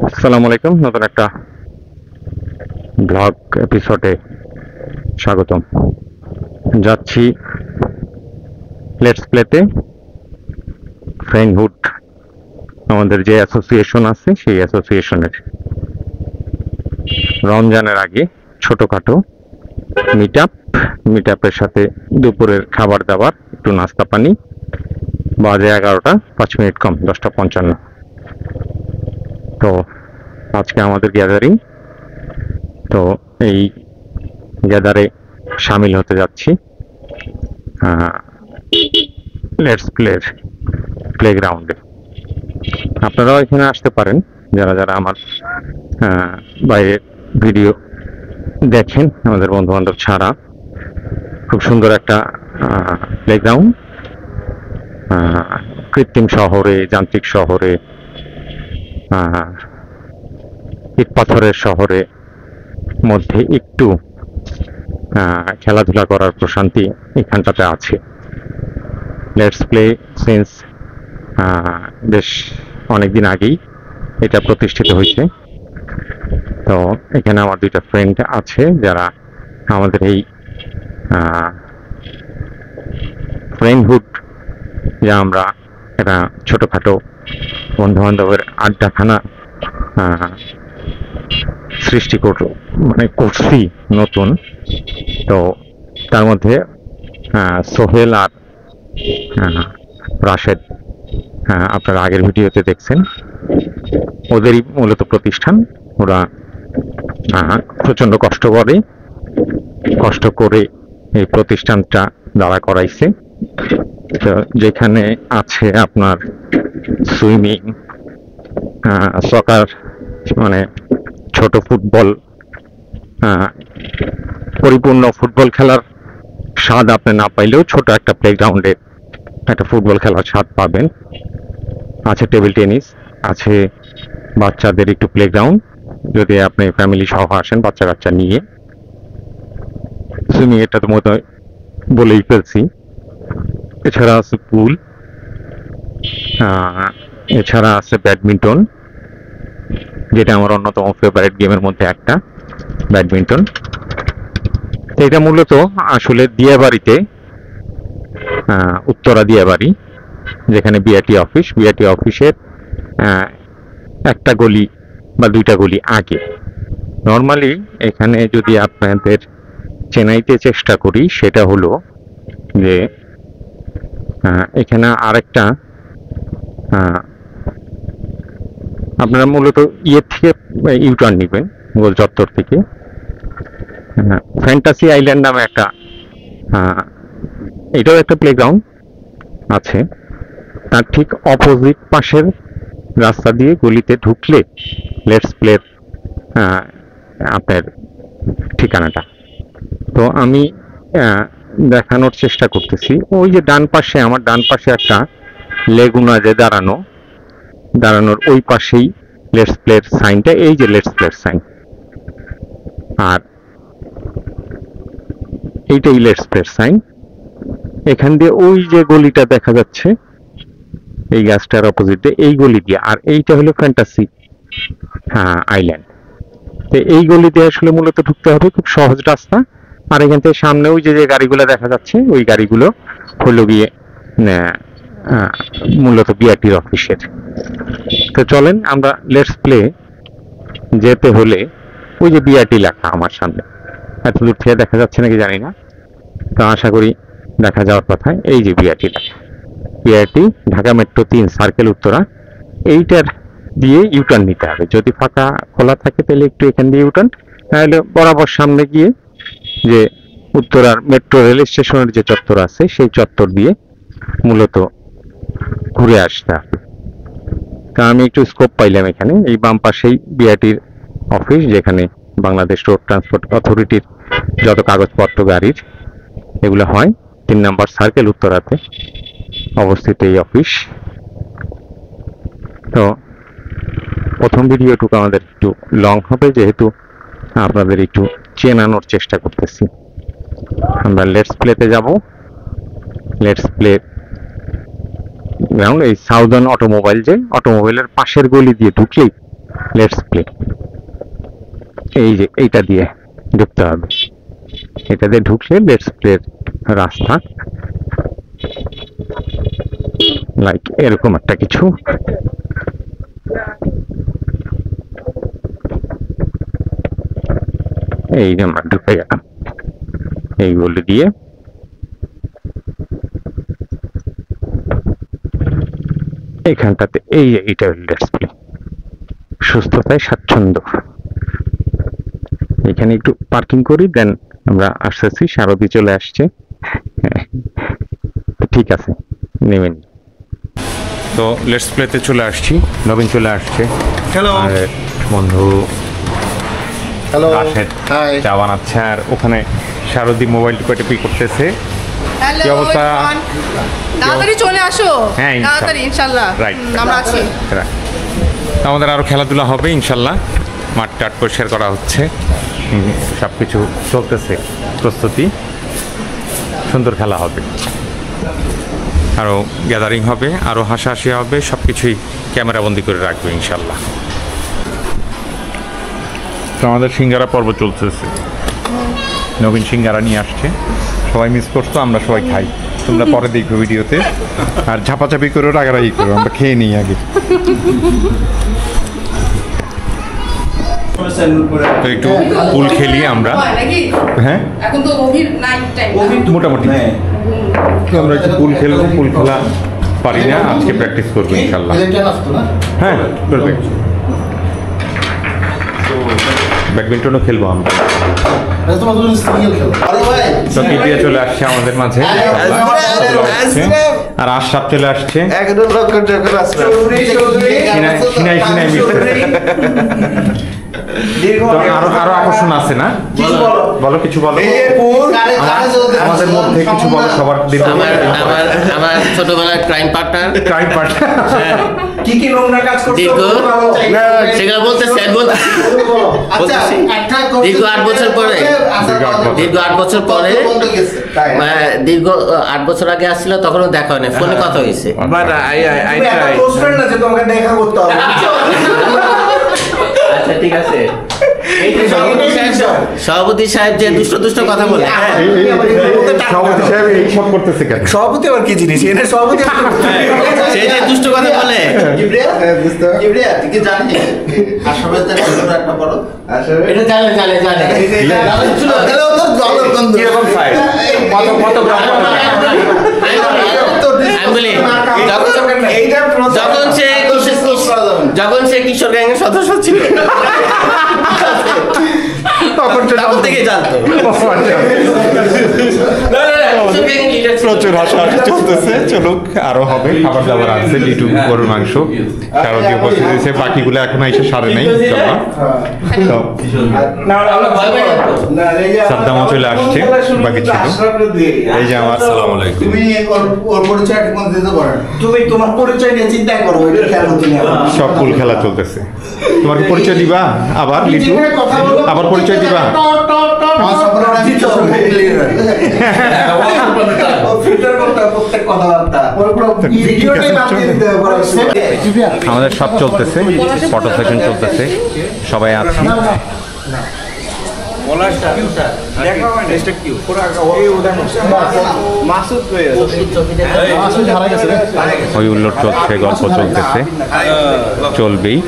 আসসালামু আলাইকুম। নতুন একটা ব্লগ এপিসোডে স্বাগতম। যাচ্ছি লেটস প্লেতে। ফ্রেন্ডহুড আমাদের যে অ্যাসোসিয়েশন আছে সেই অ্যাসোসিয়েশনের রমজানের আগে ছোটোখাটো মিট আপের সাথে দুপুরের খাবার দাবার, একটু নাস্তা পানি। বাজে 11টা 5 মিনিট কম, 10টা 55। তো আজকে আমাদের গ্যাদারিং। তো এই গ্যাদারে সামিল হতে যাচ্ছি লেটস প্লেগ্রাউন্ডে। আপনারাও এখানে আসতে পারেন, যারা যারা আমার বাইরে ভিডিও দেখেন, আমাদের বন্ধু বান্ধব ছাড়া। খুব সুন্দর একটা প্লেগ্রাউন্ড, কৃত্রিম শহরে, যান্ত্রিক শহরে, ইট পাথরের শহরে মধ্যে একটু খেলাধুলা করার প্রশান্তি এখানটাতে আছে। লেটস প্লে সিন্স বেশ অনেকদিন আগেই এটা প্রতিষ্ঠিত হয়েছে। তো এখানে আমার দুইটা ফ্রেন্ড আছে যারা আমাদের এই ফ্রেন্ডহুড, যা আমরা একটা ছোটোখাটো বন্ধু বান্ধবের আড্ডাখানা সৃষ্টি করছি নতুন। তো তার মধ্যে সোহেল আর রাশেদ, আপনারা আগের ভিডিওতে দেখছেন, ওদেরই মূলত প্রতিষ্ঠান। ওরা প্রচণ্ড কষ্ট করে এই প্রতিষ্ঠানটা দাঁড়া করাইছে। তো যেখানে আছে আপনার সুইমিং, সকার, মানে ছোট ফুটবল, পরিপূর্ণ ফুটবল খেলার স্বাদ আপনি না পাইলেও ছোট একটা প্লেগ্রাউন্ডে একটা ফুটবল খেলার স্বাদ পাবেন। আছে টেবিল টেনিস, আছে বাচ্চাদের একটু প্লেগ্রাউন্ড, যদি আপনি ফ্যামিলি সহ আসেন বাচ্চা কাচ্চা নিয়ে। সুইমিং এটা তো মতো বলেই ফেলছি। এছাড়া আছে পুল, এছাড়া আছে ব্যাডমিন্টন, যেটা আমার অন্যতম ফেভারিট গেমের মধ্যে একটা, ব্যাডমিন্টন। এটা মূলত আসলে দিয়াবাড়িতে, উত্তরা দিয়াবাড়ি, যেখানে বিআরটি অফিসের একটা গলি বা দুইটা গলি আগে। নর্মালি এখানে যদি আপনাদের চেনাইতে চেষ্টা করি, সেটা হলো যে এখানে আরেকটা, আপনারা মূলত ইয়ে থেকে ইউটার্ন নেবেন, গোল চত্বর থেকে। ফ্যান্টাসি আইল্যান্ড নামে একটা, এটাও একটা প্লেগ্রাউন্ড আছে। তার ঠিক অপোজিট পাশের রাস্তা দিয়ে গলিতে ঢুকলে লেটস প্লে আপনার ঠিকানাটা। তো আমি দেখানোর চেষ্টা করতেছি। ওই যে আমার ডান পাশে একটা লেগুনা যে দাঁড়ানোর ওই পাশেই লেটস প্লের সাইনটা, এই যে লেটস প্লের সাইন, আর এইটাই লেটস প্লের সাইন। এখান দিয়ে ওই যে গলিটা দেখা যাচ্ছে, এই গাছটার অপোজিট দিয়ে এই গলি দিয়ে, আর এইটা হলো ফ্যান্টাসি আইল্যান্ড। তো এই গলি দিয়ে আসলে মূলত ঢুকতে হবে, খুব সহজ রাস্তা। আর এখান থেকে সামনে ওই যে গাড়িগুলো দেখা যাচ্ছে, ওই গাড়িগুলো হলো গিয়ে মূলত বিআরটির অফিসের। তো চলেন আমরা লেটস প্লে যেতে হলে, ওই যে বিআরটি লেখা আমার সামনে, এত দূর থেকে দেখা যাচ্ছে নাকি জানি না, তো আশা করি দেখা যাওয়ার কথা। এই যে BRT Dhaka metro 3 circle Uttara, এইটার দিয়ে ইউটার্ন নিতে হবে। যদি ফাঁকা খোলা থাকে তাহলে একটু এখান দিয়ে ইউটার্ন, তাহলে বরাবর সামনে গিয়ে যে উত্তরার মেট্রো রেল স্টেশনের যে চত্বর আছে, সেই চত্বর দিয়ে মূলত ঘুরে আসতে হবে। তা আমি একটু স্কোপ পাইলাম এখানে। এই বাম পাশেই বিআরটির অফিস, যেখানে বাংলাদেশ রোড ট্রান্সপোর্ট অথরিটির যত কাগজপত্র গাড়ির এগুলো হয়। 3 নম্বর সার্কেল উত্তরাতে অবস্থিত এই অফিস। তো প্রথম ভিডিওটুকু আমাদের একটু লং হবে, যেহেতু আপনাদের একটু চেনানোর চেষ্টা করতেছি। আমরা লেটস প্লেতে যাব। লেটস প্লে গ্রাউন্ড, এই সাউদার্ন অটোমোবাইল, যে অটোমোবাইলের পাশের গলি দিয়ে ঢুকলেই লেটস প্লে। এই যে এইটা দিয়ে ঢুকতে হবে, এটা দিয়ে ঢুকলে লেটস প্লের রাস্তা, লাইক এরকম একটা কিছু। এই যে আমরা ঢুকে গেলাম এইগুলো দিয়ে। এখানটাতে এই যে এইটা লেটস প্লে, সুস্থতায় স্বাচ্ছন্দ্য। এখানে একটু পার্কিং করি, দেন আমরা আসতেছি। সারথি চলে আসছে, ঠিক আছে নেমে নি। তো লেটস প্লেতে চলে আসছি, নবীন চলে আসছে। হ্যালো বন্ধু হ্যালো রাশেদ হাই চা বানাচ্ছে, আর ওখানে সারথি মোবাইল টিপি করতেছে। হ্যালো কি অবস্থা? তাড়াতাড়ি চলে আসো। হ্যাঁ, তাড়াতাড়ি ইনশাআল্লাহ রাইট, আমরা আছি। আমাদের আরো খেলাধুলা হবে ইনশাল্লাহ। মাঠ টাট পরিষ্কার করা হচ্ছে, সব কিছু চলতেছে, প্রস্তুতি। সুন্দর খেলা হবে, আরও গ্যাদারিং হবে, আরও হাসাহাসি হবে, সব কিছুই ক্যামেরাবন্দি করে রাখবে ইনশাল্লাহ। তো আমাদের সিঙ্গারা পর্ব চলতেছে, নবীন সিঙ্গারা নিয়ে আসছে। সবাই মিস করতো, আমরা সবাই খাই, তোমরা পরে দেখবে ভিডিওতে। আর ঝাপাঝাপি করে রাগারাগি করো, আমরা খেয়ে নিই আগে। তো একটু পুল খেলি আমরা, হ্যাঁ এখন তো গভীর নাইট টাইম। মোটামুটি তো আমরা একটু পুল খেলবো। পুল খেলা পারি না, আজকে প্র্যাকটিস করবো ইনশাল্লাহ। হ্যাঁ করবে, ব্যাডমিন্টনও খেলবো আমরা। তো কিপিয়া চলে আসছে আমাদের মাঝে, আর আশরাফ চলে আসছে। সিনাই মিশতেছে। আরো আরো আকর্ষণ আছে না? বলো কিছু বলো, আমাদের মধ্যে কিছু বলো। সবার আমার ছোটবেলার ক্রাইম পার্টনার কি কি নোংরা কাজ করছো সেগুলো বলতে স্যার দীর্ঘ 8 বছর পরে, দীর্ঘ 8 বছর পরে, দীর্ঘ 8 বছর আগে আসছিল, তখনও দেখা হয়নি, ফোনে কথা হয়েছে। আচ্ছা ঠিক আছে। সভাপতি সাহেব যে দুষ্ট দুষ্ট কথা বলে, সভাপতি সাহেব এইসব করতেছে কেন? সভাপতি আবার কি জিনিস? এনে সভাপতি সে যে দুষ্ট কথা বলে। এটা জানে জানে জানে যখন সে কিশোর গ্যাংয়ের সদস্য ছিল তখন থেকে জানতো। প্রচুর হাসাহাসি চলতেছে, চলুক, আরো হবে। খাবার দাবার আছে, লিটু গরুর মাংস কারো দিয়ে উপস্থিত হয়েছে, বাকিগুলো এখন এসে সারে নেই। সাদ্দামও চলে আসছে, বাকি ছিল। এই যে আমার আসসালামু আলাইকুম। তুমি ওর পরিচয় ঠিক মতো দিতে পারো, তুমি তোমার পরিচয় নিয়ে চিন্তা করো, এটা খেয়াল হচ্ছে না। সব ফুল খেলা চলতেছে। তোমার কি পরিচয় দিবা আবার লিটু? আবার পরিচয় দিবা? আমাদের সব চলতেছে, ফটো সেশন চলতেছে, সবাই আছি। ওই উল্লোড় চলছে, গল্প চলতেছে, চলবেই।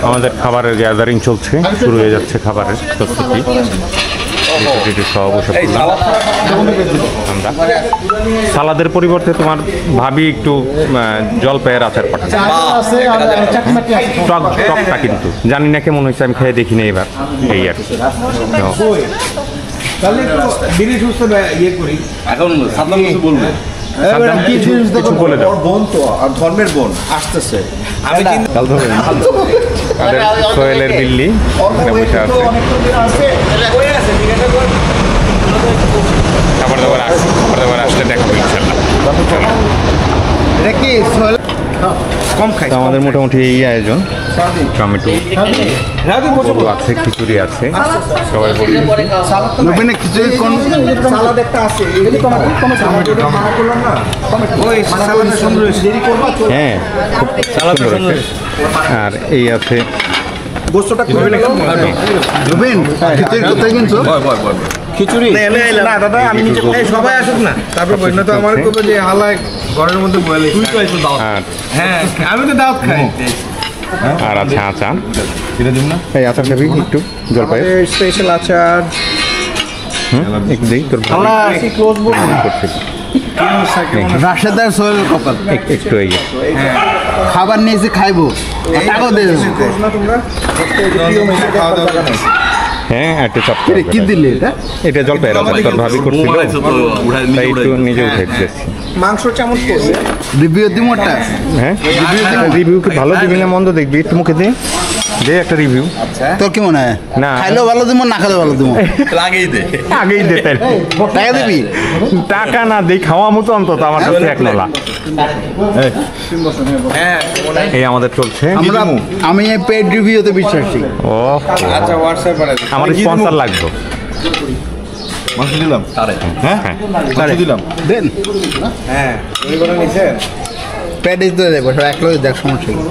আমাদের খাবারের গ্যাদারিং চলছে, শুরু হয়ে যাচ্ছে খাবারের প্রস্তুতি। সালাদের পরিবর্তে তোমার ভাবি একটু জলপাইয়ের আচার পাঠাচ্ছে, টকটা কিন্তু জানি না কেমন হয়েছে, আমি খেয়ে দেখিনি এবার। এই আর কিছু বলে দাও। বোন তো, আর ধর্মের বোন আসতেছে। সোহেলের বিল্লি বসে আছে, খাবার দাবার আসলে দেখাবো ইনশাল্লাহ। কম খাই। আমাদের মোটামুটি এই আয়োজন, টমেটো কচু আছে, খিচুড়ি আছে, সবাই বলি নবীনে খিচুড়ি কোন সালাদ একটা আছে, ওই সালাদ সুন্দর হ্যাঁ খুব সুন্দর হয়েছে। আর এই আছে গোস্তটা করবে না নবীন খিচুড়ি কোথায় কিনছো? খিচুড়ি না দাদা আমি নিচে সবাই আসুক না, তারপর বই না তো আমার কবে যে হালা ঘরের মধ্যে বলে তুই তো আইছো দাওয়াত। আর হ্যাঁ আমি তো দাওয়াত খাই। আর আছে আচার, এই আচার খাবি একটু জলপাই স্পেশাল আচার একটু দিই তোর ক্লোজ বল করতে রাশেদার সোহেল কপাল একটু এই খাবার নিয়েছে খাইবো টাকাও দেবে না তোমরা হ্যাঁ একটা চপ কি দিলে এটা? এটা জলপাই তোর ভাবি করছিল তাই একটু নিজে উঠে দিয়েছি। মাংস চামচ করবে রিভিউ দিমু একটা। হ্যাঁ রিভিউ কি ভালো দিবি না মন্দ দেখবি একটু মুখে দে দে একটা রিভিউ। তোর কি মনে হয় না খাইলেও ভালো দিমু না খাইলেও ভালো দিমু? আগেই দে তাই টাকা দিবি? টাকা না দেই খাওয়া মতো অন্তত আমার কাছে এক নলা। এই আমাদের চলছে আমি এই পেড রিভিউতে বিশ্বাসী। ও আচ্ছা হোয়াটসঅ্যাপ আমার স্পন্সর লাগবে। মাংস দিলাম হ্যাঁ মাংস দিলাম দেন হ্যাঁ এইগুলো নিছেন পেড দিতে দেবো সব এক লোক দেখ সমস্যা কি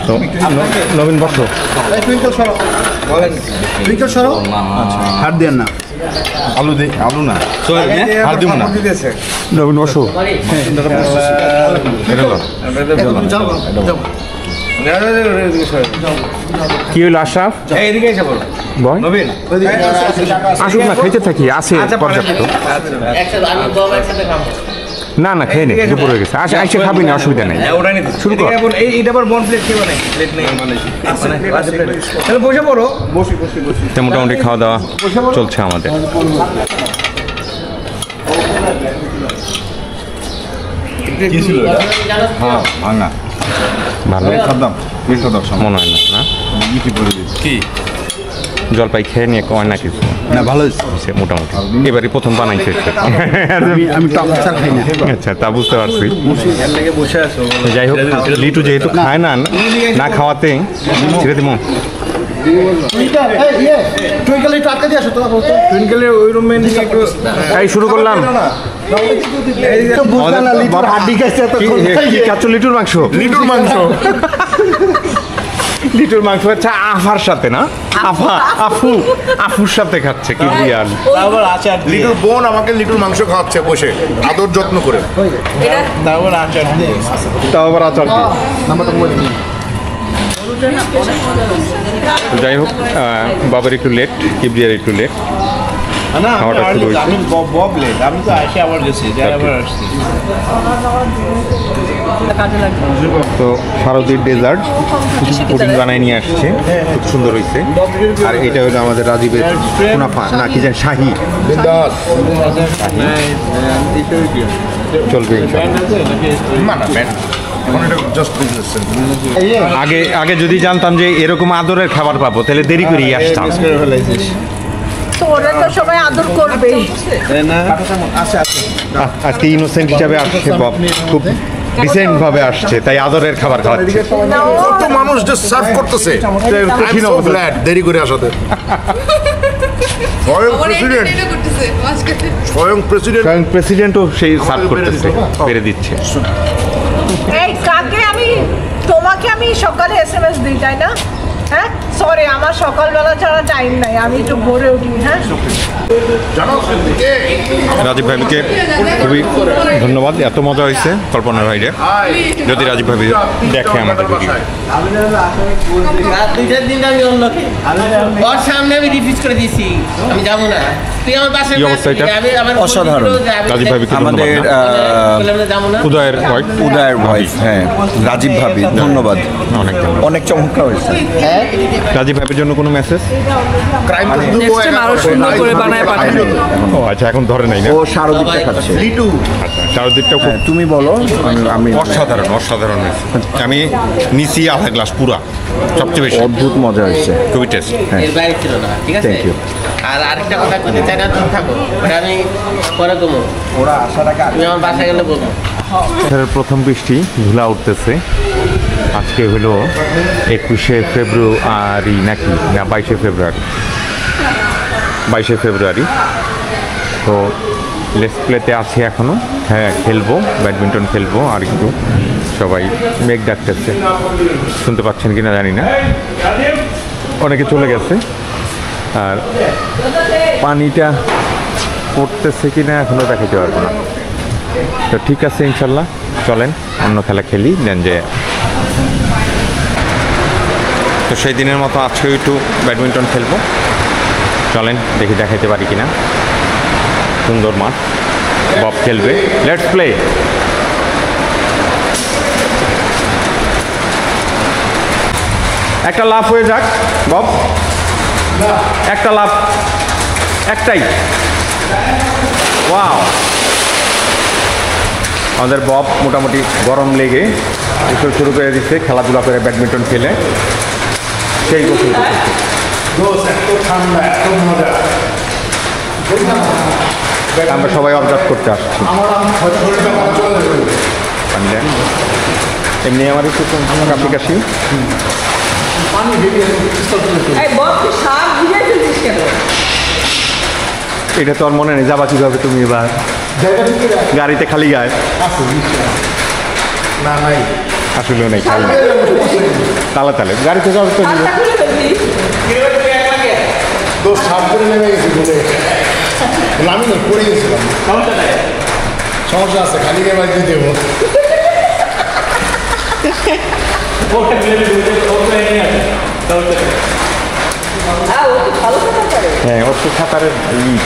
তো নবীন বসো টুইঙ্কল সরো বলেন টুইঙ্কল সরো আচ্ছা হাত দেন না আলু দে আলু না হাত দিব না নবীন বসো কি হইল আশরাফ এইদিকে এসে বলো বল নবীন আসুক না খাইতে থাকি আছে পর্যাপ্ত। না না খেয়ে নে দুপুর হয়ে গেছে আসে আইসে খাবি না অসুবিধা নেই শুরু কর। এইটা আবার বন প্লেট খেয়ে নাই প্লেট নেই তাহলে বসে পড়ো বসি বসি বসি তো মোটামুটি খাওয়া দাওয়া চলছে আমাদের। কি ছিল এটা? হ্যাঁ ভাঙা ভালো খাদ্দাম মনে হয় না কি জলপাই খেয়ে নিয়ে কয় না কিছু না ভালো হয়েছে মোটামুটি এবারই প্রথম বানাইছে। আমি টক আচার খাই না আচ্ছা তা বুঝতে পারছি। বসে আছো যাই হোক লিটু যেহেতু খায় না না খাওয়াতে ছেড়ে দিব। এই শুরু করলাম লিটুর মাংস লিটুর মাংস হচ্ছে আফার সাথে না আফুর সাথে খাচ্ছে কি বিয়ার লিটুর বোন আমাকে লিটুর মাংস খাওয়াচ্ছে বসে আদর যত্ন করে তাও আবার আচার দিয়ে। যাই হোক বাবার একটু লেট কিবরিয়ার একটু লেট খাওয়াটা শুরু হয়েছে। আমি তো আসি আবার গেছি আবার আসছি তো শারদীর ডেজার্ট পুডিং বানায় নিয়ে আসছে খুব সুন্দর হয়েছে। আর এটা হলো আমাদের রাজীবের মুনাফা না কি জানি শাহি চলবে আগে আগে যদি জানতাম যে এরকম আদরের খাবার পাবো তাহলে দেরি করেই আসতাম। তো ওরা তো সবাই আদর করবে। আজকে ইনোসেন্ট হিসাবে আসছে বব খুব ডিসেন্ট ভাবে আসছে তাই আদরের খাবার খাওয়াচ্ছে। কত মানুষ যে সার্ভ করতেছে কঠিন I'm so অবস্থা। glad, দেরি করে আসাতে স্বয়ং প্রেসিডেন্ট স্বয়ং প্রেসিডেন্ট কারণ প্রেসিডেন্টও সেই সার্ভ করতেছে পেরে দিচ্ছে। এই কাকে আমি তোমাকে আমি সকালে এসএমএস দিই তাই না? হ্যাঁ সরি আমার সকালবেলা ছাড়া টাইম নাই আমি একটু ভোরে উঠি। হ্যাঁ রাজীব ভাইকে খুবই ধন্যবাদ এত মজা হয়েছে কল্পনার বাইরে। যদি রাজীব ভাই দেখে আমাদের ভিডিও দুইটার দিন আমি অন্যকে ওর সামনে আমি রিফিউজ করে দিয়েছি আমি যাবো না তুই আমার পাশে কি অবস্থা এটা? অসাধারণ। রাজীব ভাইকে আমাদের যাবো না উদয়ের ওয়াইফ উদয়ের ভয়েস হ্যাঁ রাজীব ভাবি ধন্যবাদ অনেক ধন্যবাদ। অনেক চমৎকার হয়েছে। রাজীব ভাইয়ের জন্য কোনো মেসেজ? ও আচ্ছা এখন ধরে নাই না। ও শারদীপটা খাচ্ছে। আচ্ছা চারদিকটাও খুব তুমি বলো আমি অসাধারণ অসাধারণ হয়েছে। আমি নিচি আধা গ্লাস পুরা সবচেয়ে বেশি অদ্ভুত মজা হয়েছে। খুবই টেস্ট। এর বাইরে ছিল না ঠিক আছে Thank you. আর আরেকটা কথা বলতে চাই না তুমি থাকো ওটা আমি পরে কমো ওরা আসার আগে তুমি আমার বাসায় গেলে বলবো প্রথম বৃষ্টি ধুলা উঠতেছে। আজকে হলো 21শে ফেব্রুয়ারি নাকি না 22শে ফেব্রুয়ারি, 22শে ফেব্রুয়ারি। তো লেটস প্লেতে আছি এখনো। হ্যাঁ, খেলবো, ব্যাডমিন্টন খেলবো আর একটু। সবাই মেঘ ডাকতেছে, শুনতে পাচ্ছেন কিনা জানি না। অনেকে চলে গেছে, আর পানিটা পড়তেছে কিনা এখনো দেখাতে পারবো না। তো ঠিক আছে, ইনশাল্লাহ চলেন অন্য খেলা খেলি দেন যে। তো সেই দিনের মতো আজকেও একটু ব্যাডমিন্টন খেলবো। চলেন দেখি দেখাইতে পারি কিনা। সুন্দর মাঠ, বব খেলবে। Let's play. একটা লাফ হয়ে যাক বব, একটা লাফ, একটাই। ওয়াও, আমাদের বব মোটামুটি গরম লেগে গোসল শুরু করে দিচ্ছে, খেলাধুলা করে ব্যাডমিন্টন খেলে সেই গোসল আমরা সবাই অবজার্ভ করতে আসছি। এমনি আমার একটু আপনি কাশি। এটা তো আর মনে নেই, যাবা কিভাবে তুমি এবার? গাড়িতে খালি গায়ে আসলেও নেই, খালি তালে তালে গাড়িতে যাবে তো। আমি না পড়ে গেছিলাম, সমস্যা আছে, খালি গায়ে বাড়িতে দেবো। হ্যাঁ, ওর তো সাঁতারের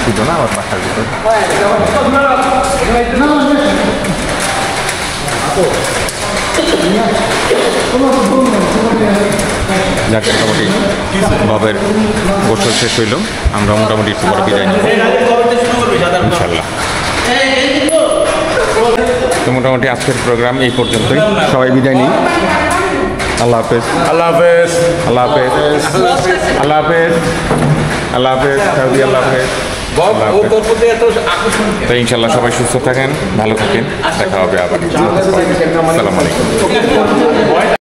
ছিল না আমার বাসার ভিতরে। যাক, মোটামুটি ববের গোসল শেষ হইল। আমরা মোটামুটি একটু বড় বিদায় নিব ইনশাল্লাহ। তো মোটামুটি আজকের প্রোগ্রাম এই পর্যন্তই। সবাই বিদায় নিই। আল্লাহ হাফেজ। আল্লাহ হাফেজ। আল্লাহ হাফেজ। আল্লাহ হাফেজ। আল্লাহ হাফেজ। আল্লাহ হাফেজ। তো ইনশাল্লাহ সবাই সুস্থ থাকেন, ভালো থাকেন, দেখা হবে আবার। আসসালামু আলাইকুম।